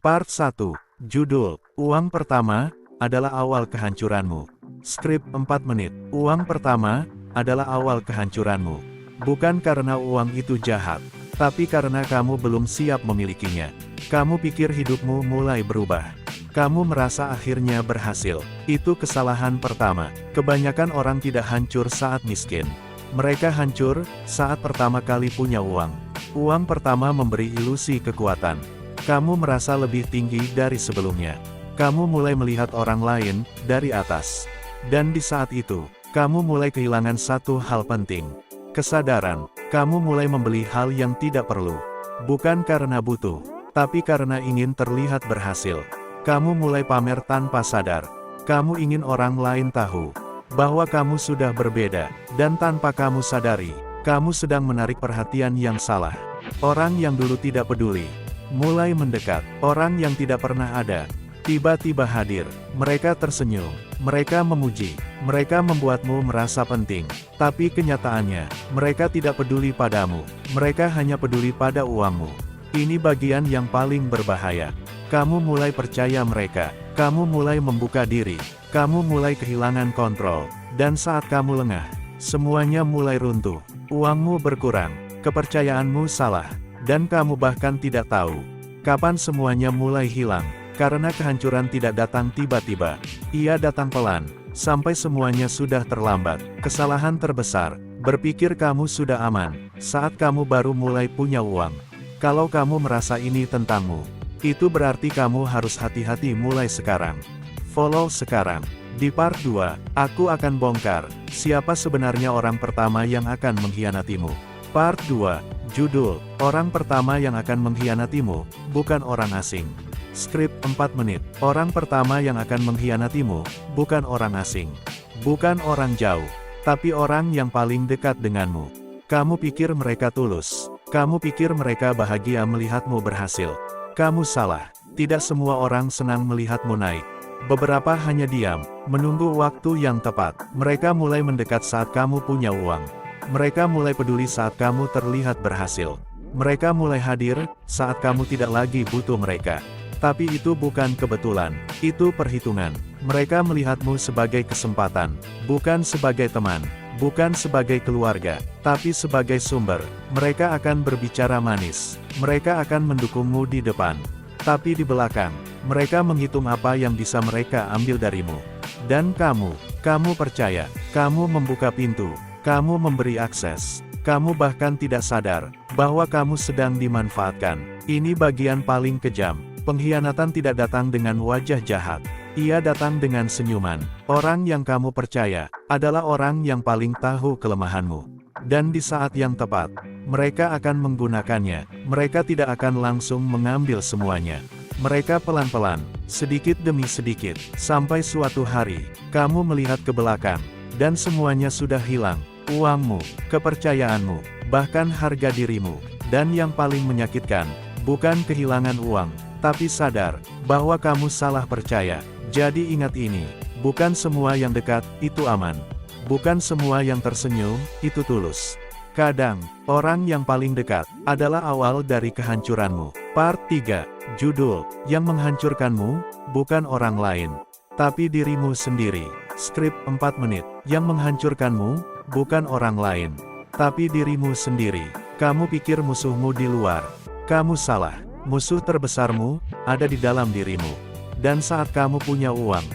Part 1. Judul, Uang Pertama, adalah awal kehancuranmu. Skrip 4 menit. Uang pertama, adalah awal kehancuranmu. Bukan karena uang itu jahat, tapi karena kamu belum siap memilikinya. Kamu pikir hidupmu mulai berubah. Kamu merasa akhirnya berhasil. Itu kesalahan pertama. Kebanyakan orang tidak hancur saat miskin. Mereka hancur saat pertama kali punya uang. Uang pertama memberi ilusi kekuatan. Kamu merasa lebih tinggi dari sebelumnya. Kamu mulai melihat orang lain dari atas. Dan di saat itu, kamu mulai kehilangan satu hal penting. Kesadaran. Kamu mulai membeli hal yang tidak perlu. Bukan karena butuh, tapi karena ingin terlihat berhasil. Kamu mulai pamer tanpa sadar. Kamu ingin orang lain tahu bahwa kamu sudah berbeda, dan tanpa kamu sadari, kamu sedang menarik perhatian yang salah. Orang yang dulu tidak peduli mulai mendekat. Orang yang tidak pernah ada tiba-tiba hadir. Mereka tersenyum, mereka memuji, mereka membuatmu merasa penting. Tapi kenyataannya, mereka tidak peduli padamu. Mereka hanya peduli pada uangmu. Ini bagian yang paling berbahaya. Kamu mulai percaya mereka. Kamu mulai membuka diri. Kamu mulai kehilangan kontrol. Dan saat kamu lengah, semuanya mulai runtuh. Uangmu berkurang, kepercayaanmu salah, dan kamu bahkan tidak tahu kapan semuanya mulai hilang. Karena kehancuran tidak datang tiba-tiba. Ia datang pelan, sampai semuanya sudah terlambat. Kesalahan terbesar, berpikir kamu sudah aman, saat kamu baru mulai punya uang. Kalau kamu merasa ini tentangmu, itu berarti kamu harus hati-hati mulai sekarang. Follow sekarang. Di part 2, aku akan bongkar, siapa sebenarnya orang pertama yang akan mengkhianatimu. Part 2, judul, orang pertama yang akan mengkhianatimu, bukan orang asing. Skrip 4 menit. Orang pertama yang akan mengkhianatimu, bukan orang asing. Bukan orang jauh, tapi orang yang paling dekat denganmu. Kamu pikir mereka tulus. Kamu pikir mereka bahagia melihatmu berhasil. Kamu salah. Tidak semua orang senang melihatmu naik. Beberapa hanya diam, menunggu waktu yang tepat. Mereka mulai mendekat saat kamu punya uang. Mereka mulai peduli saat kamu terlihat berhasil. Mereka mulai hadir saat kamu tidak lagi butuh mereka. Tapi itu bukan kebetulan, itu perhitungan. Mereka melihatmu sebagai kesempatan, bukan sebagai teman, bukan sebagai keluarga, tapi sebagai sumber. Mereka akan berbicara manis, mereka akan mendukungmu di depan. Tapi di belakang, mereka menghitung apa yang bisa mereka ambil darimu. Dan kamu percaya, kamu membuka pintu, kamu memberi akses. Kamu bahkan tidak sadar bahwa kamu sedang dimanfaatkan. Ini bagian paling kejam. Pengkhianatan tidak datang dengan wajah jahat. Ia datang dengan senyuman. Orang yang kamu percaya adalah orang yang paling tahu kelemahanmu. Dan di saat yang tepat, mereka akan menggunakannya. Mereka tidak akan langsung mengambil semuanya. Mereka pelan-pelan, sedikit demi sedikit, sampai suatu hari, kamu melihat ke belakang, dan semuanya sudah hilang. Uangmu, kepercayaanmu, bahkan harga dirimu. Dan yang paling menyakitkan, bukan kehilangan uang, tapi sadar bahwa kamu salah percaya. Jadi ingat ini, bukan semua yang dekat itu aman. Bukan semua yang tersenyum itu tulus. Kadang, orang yang paling dekat adalah awal dari kehancuranmu. Part 3, judul, yang menghancurkanmu, bukan orang lain, tapi dirimu sendiri. Skrip 4 menit, yang menghancurkanmu, bukan orang lain, tapi dirimu sendiri. Kamu pikir musuhmu di luar. Kamu salah. Musuh terbesarmu ada di dalam dirimu. Dan saat kamu punya uang,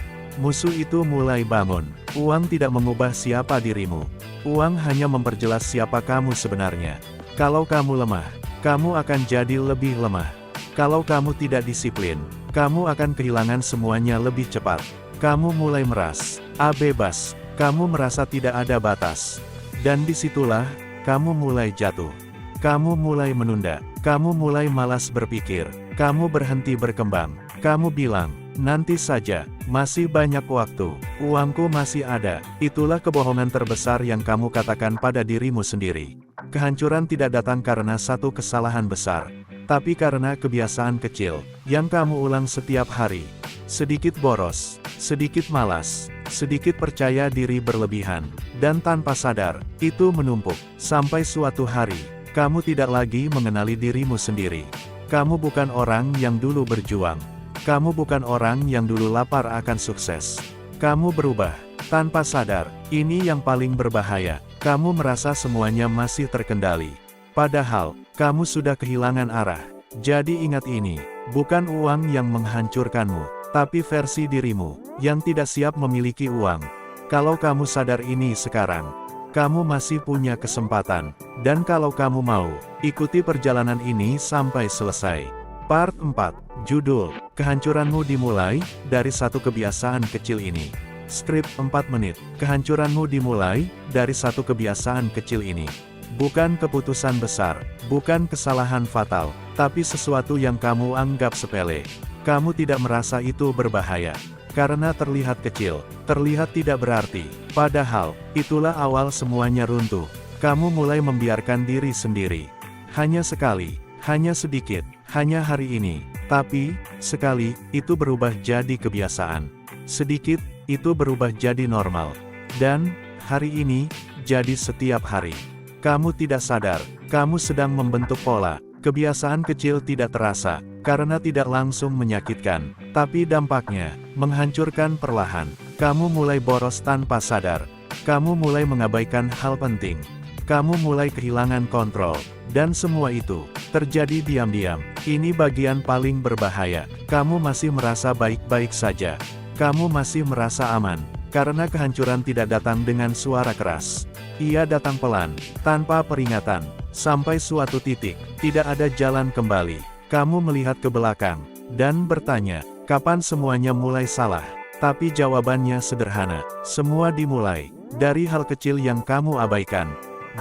musuh itu mulai bangun. Uang tidak mengubah siapa dirimu. Uang hanya memperjelas siapa kamu sebenarnya. Kalau kamu lemah, kamu akan jadi lebih lemah. Kalau kamu tidak disiplin, kamu akan kehilangan semuanya lebih cepat. Kamu mulai bebas. Kamu merasa tidak ada batas. Dan disitulah, kamu mulai jatuh. Kamu mulai menunda. Kamu mulai malas berpikir. Kamu berhenti berkembang. Kamu bilang, nanti saja, masih banyak waktu. Uangku masih ada. Itulah kebohongan terbesar yang kamu katakan pada dirimu sendiri. Kehancuran tidak datang karena satu kesalahan besar, tapi karena kebiasaan kecil yang kamu ulang setiap hari. Sedikit boros, sedikit malas, sedikit percaya diri berlebihan, dan tanpa sadar, itu menumpuk, sampai suatu hari, kamu tidak lagi mengenali dirimu sendiri. Kamu bukan orang yang dulu berjuang. Kamu bukan orang yang dulu lapar akan sukses. Kamu berubah tanpa sadar. Ini yang paling berbahaya. Kamu merasa semuanya masih terkendali. Padahal, kamu sudah kehilangan arah. Jadi ingat ini, bukan uang yang menghancurkanmu, tapi versi dirimu yang tidak siap memiliki uang. Kalau kamu sadar ini sekarang, kamu masih punya kesempatan. Dan kalau kamu mau, ikuti perjalanan ini sampai selesai. Part 4, Judul, Kehancuranmu Dimulai dari Satu Kebiasaan Kecil Ini. Skrip 4 menit, kehancuranmu dimulai dari satu kebiasaan kecil ini. Bukan keputusan besar, bukan kesalahan fatal, tapi sesuatu yang kamu anggap sepele. Kamu tidak merasa itu berbahaya, karena terlihat kecil, terlihat tidak berarti. Padahal, itulah awal semuanya runtuh. Kamu mulai membiarkan diri sendiri. Hanya sekali, hanya sedikit, hanya hari ini. Tapi, sekali, itu berubah jadi kebiasaan. Sedikit, itu berubah jadi normal. Dan, hari ini, jadi setiap hari. Kamu tidak sadar, kamu sedang membentuk pola. Kebiasaan kecil tidak terasa, karena tidak langsung menyakitkan. Tapi dampaknya, menghancurkan perlahan. Kamu mulai boros tanpa sadar. Kamu mulai mengabaikan hal penting. Kamu mulai kehilangan kontrol. Dan semua itu, terjadi diam-diam. Ini bagian paling berbahaya. Kamu masih merasa baik-baik saja. Kamu masih merasa aman, karena kehancuran tidak datang dengan suara keras. Ia datang pelan, tanpa peringatan, sampai suatu titik, tidak ada jalan kembali. Kamu melihat ke belakang, dan bertanya, kapan semuanya mulai salah? Tapi jawabannya sederhana, semua dimulai dari hal kecil yang kamu abaikan.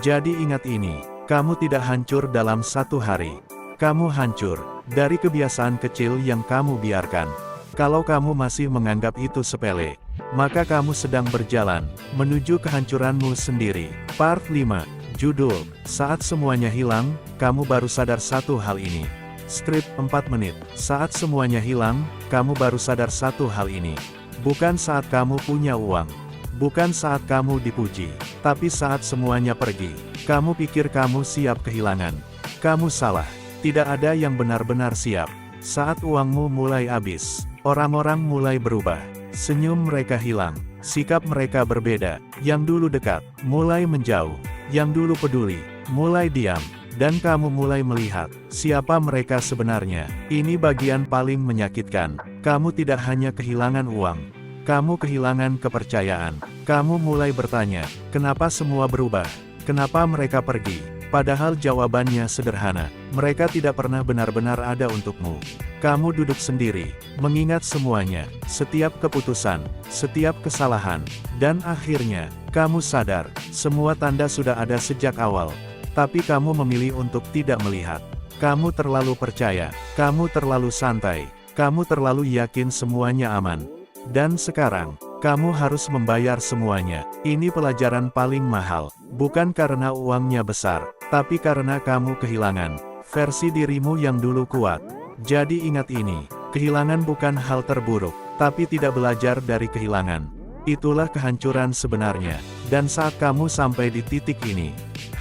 Jadi ingat ini, kamu tidak hancur dalam satu hari. Kamu hancur dari kebiasaan kecil yang kamu biarkan. Kalau kamu masih menganggap itu sepele, maka kamu sedang berjalan menuju kehancuranmu sendiri. Part 5, Judul, Saat Semuanya Hilang, Kamu Baru Sadar Satu Hal Ini. Skrip 4 menit, saat semuanya hilang, kamu baru sadar satu hal ini. Bukan saat kamu punya uang. Bukan saat kamu dipuji. Tapi saat semuanya pergi. Kamu pikir kamu siap kehilangan. Kamu salah. Tidak ada yang benar-benar siap. Saat uangmu mulai habis, orang-orang mulai berubah. Senyum mereka hilang. Sikap mereka berbeda. Yang dulu dekat, mulai menjauh. Yang dulu peduli, mulai diam. Dan kamu mulai melihat, siapa mereka sebenarnya. Ini bagian paling menyakitkan. Kamu tidak hanya kehilangan uang. Kamu kehilangan kepercayaan. Kamu mulai bertanya, kenapa semua berubah? Kenapa mereka pergi? Padahal jawabannya sederhana. Mereka tidak pernah benar-benar ada untukmu. Kamu duduk sendiri, mengingat semuanya, setiap keputusan, setiap kesalahan. Dan akhirnya, kamu sadar, semua tanda sudah ada sejak awal. Tapi kamu memilih untuk tidak melihat. Kamu terlalu percaya, kamu terlalu santai, kamu terlalu yakin semuanya aman. Dan sekarang, kamu harus membayar semuanya. Ini pelajaran paling mahal, bukan karena uangnya besar, tapi karena kamu kehilangan versi dirimu yang dulu kuat. Jadi ingat ini, kehilangan bukan hal terburuk, tapi tidak belajar dari kehilangan. Itulah kehancuran sebenarnya. Dan saat kamu sampai di titik ini,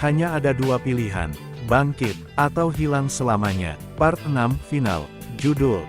hanya ada dua pilihan, bangkit, atau hilang selamanya. Part 6 Final. Judul,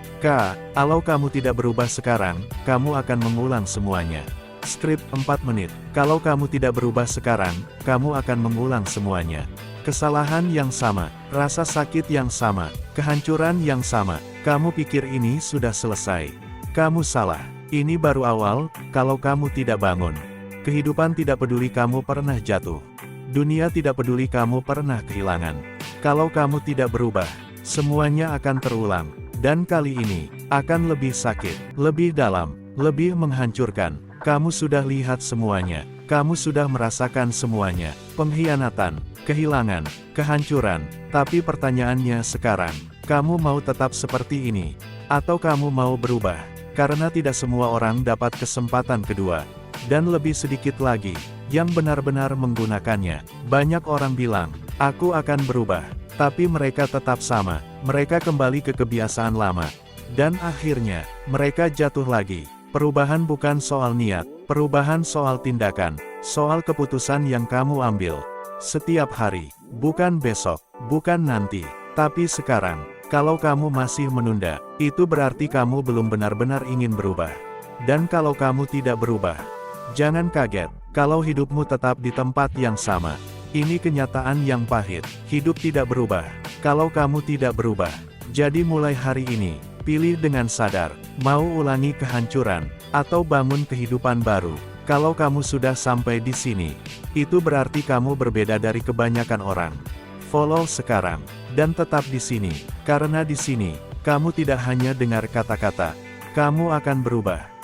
Kalau kamu tidak berubah sekarang, kamu akan mengulang semuanya. Skrip 4 menit. Kalau kamu tidak berubah sekarang, kamu akan mengulang semuanya. Kesalahan yang sama, rasa sakit yang sama, kehancuran yang sama. Kamu pikir ini sudah selesai. Kamu salah. Ini baru awal, kalau kamu tidak bangun. Kehidupan tidak peduli kamu pernah jatuh. Dunia tidak peduli kamu pernah kehilangan. Kalau kamu tidak berubah, semuanya akan terulang. Dan kali ini, akan lebih sakit, lebih dalam, lebih menghancurkan. Kamu sudah lihat semuanya. Kamu sudah merasakan semuanya. Pengkhianatan, kehilangan, kehancuran. Tapi pertanyaannya sekarang, kamu mau tetap seperti ini? Atau kamu mau berubah? Karena tidak semua orang dapat kesempatan kedua. Dan lebih sedikit lagi, yang benar-benar menggunakannya. Banyak orang bilang, aku akan berubah. Tapi mereka tetap sama. Mereka kembali ke kebiasaan lama. Dan akhirnya, mereka jatuh lagi. Perubahan bukan soal niat. Perubahan soal tindakan. Soal keputusan yang kamu ambil. Setiap hari. Bukan besok. Bukan nanti. Tapi sekarang. Kalau kamu masih menunda, itu berarti kamu belum benar-benar ingin berubah. Dan kalau kamu tidak berubah, jangan kaget kalau hidupmu tetap di tempat yang sama. Ini kenyataan yang pahit. Hidup tidak berubah kalau kamu tidak berubah. Jadi mulai hari ini, pilih dengan sadar, mau ulangi kehancuran, atau bangun kehidupan baru. Kalau kamu sudah sampai di sini, itu berarti kamu berbeda dari kebanyakan orang. Follow sekarang, dan tetap di sini, karena di sini, kamu tidak hanya dengar kata-kata, kamu akan berubah.